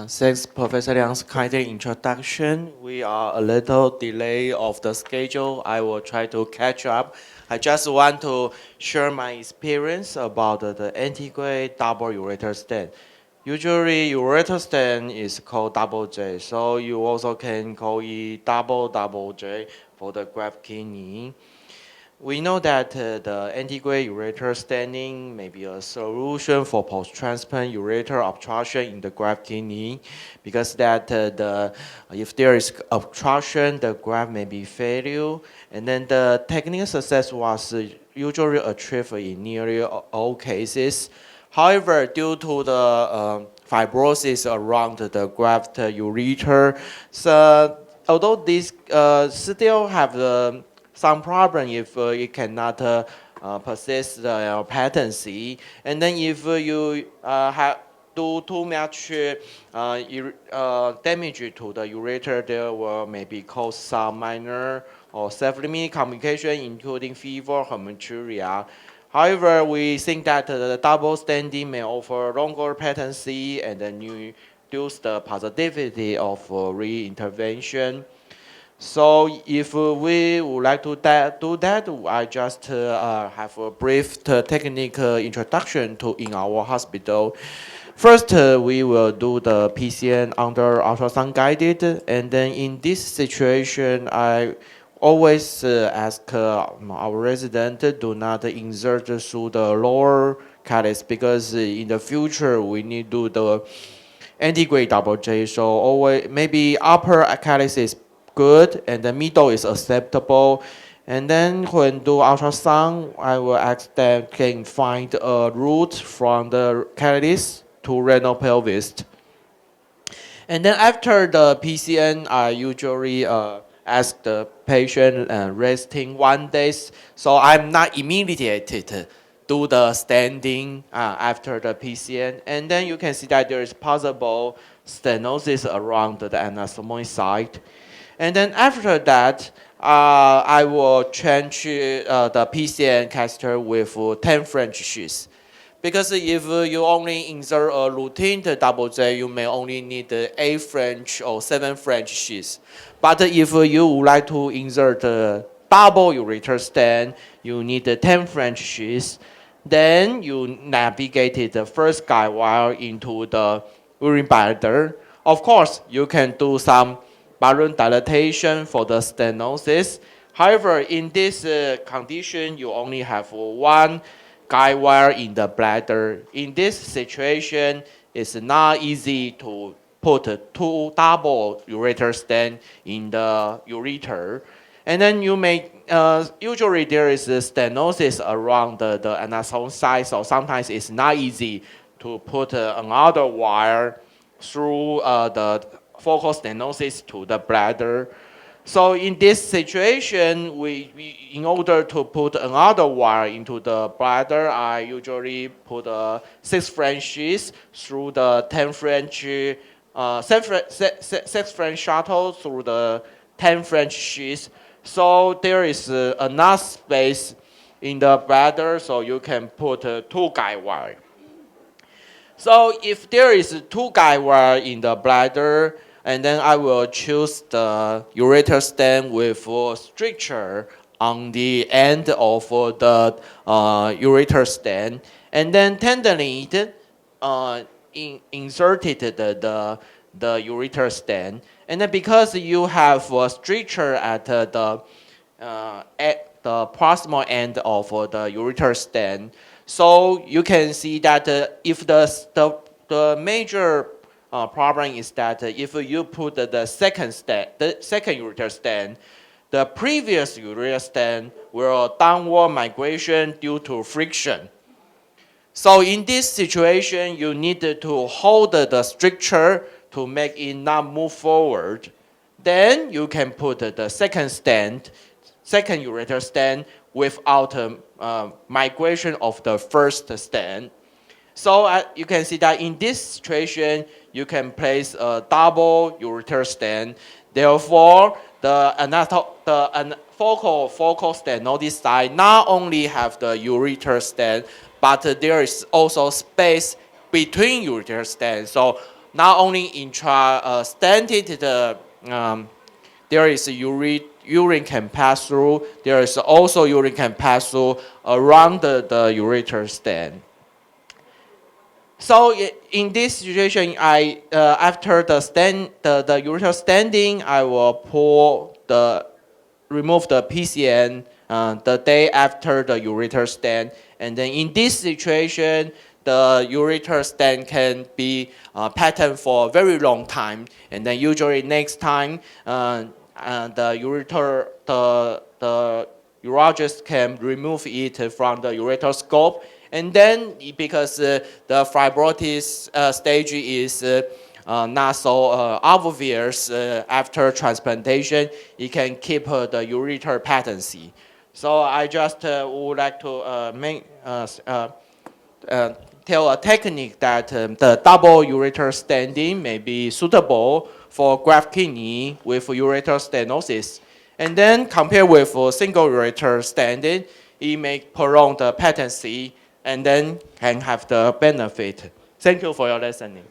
Thanks, Professor Liang's kind introduction. We are a little delay of the schedule. I will try to catch up. I just want to share my experience about the integrate double ureter stent. Usually, ureter stent is called double J, so you also can call it double J for the graft kidney. We know that the antegrade ureter stenting may be a solution for post-transplant ureter obstruction in the graft kidney, because that if there is obstruction, the graft may be failure, and then the technical success was usually achieved in nearly all cases. However, due to the fibrosis around the graft ureter, so although this still have the some problem if it cannot persist the patency. And then if you have do too much damage to the ureter, there will maybe cause some minor or self-limiting complication, including fever, hematuria. However, we think that the double standing may offer longer patency and then reduce the positivity of re-intervention. So if we would like to do that, I just have a brief technical introduction to in our hospital. First, we will do the PCN under ultrasound guided, and then in this situation, I always ask our resident do not insert through the lower calyx, because in the future we need to do the antegrade double J. So always maybe upper calyx is good and the middle is acceptable. And then when do ultrasound, I will ask them can find a route from the calyx to renal pelvis. And then after the PCN, I usually ask the patient resting 1 day. So I'm not immediately do the standing after the PCN. And then you can see that there is possible stenosis around the anastomotic site. And then after that, I will change the PCN catheter with 10 French sheaths. Because if you only insert a routine double J, you may only need 8 French or 7 French sheaths. But if you would like to insert double ureter stent, you need 10 French sheaths. Then you navigate the first guide wire into the urine bladder. Of course, you can do some balloon dilatation for the stenosis. However, in this condition, you only have one guide wire in the bladder. In this situation, it's not easy to put two double ureter stent in the ureter. And then you may, usually there is a stenosis around the anastomotic site, so sometimes it's not easy to put another wire through the focal stenosis to the bladder. So in this situation, in order to put another wire into the bladder, I usually put 6 French sheaths through the 10 French, 6 French shuttle through the 10 French sheaths. So there is enough space in the bladder, so you can put 2 guide wire. So if there is 2 guide wire in the bladder, and then I will choose the ureter stent with a stricture on the end of the ureter stent, and then tenderly inserted the ureter stent. And then because you have a stricture at the proximal end of the ureter stent, so you can see that if the major problem is that if you put the second ureter stent, the previous ureter stent will downward migration due to friction. So in this situation, you need to hold the stricture to make it not move forward. Then you can put the second ureter stent without migration of the first stent. So you can see that in this situation, you can place a double ureter stent. Therefore, the focal stenotic site not only have the ureter stent, but there is also space between ureter stents. So not only intra-stented, there is urine can pass through. There is also urine can pass through around the ureter stent. So in this situation, after the ureter stenting, I will remove the PCN the day after the ureter stent, and then in this situation, the ureter stent can be patterned for a very long time, and then usually next time the urologist can remove it from the ureter scope. And then, because the fibrosis stage is not so obvious after transplantation, it can keep the ureter patency. So I just would like to tell a technique that the double ureter stenting may be suitable for graft kidney with ureter stenosis. And then compared with single ureter stenting, it may prolong the patency and then can have the benefit. Thank you for your listening.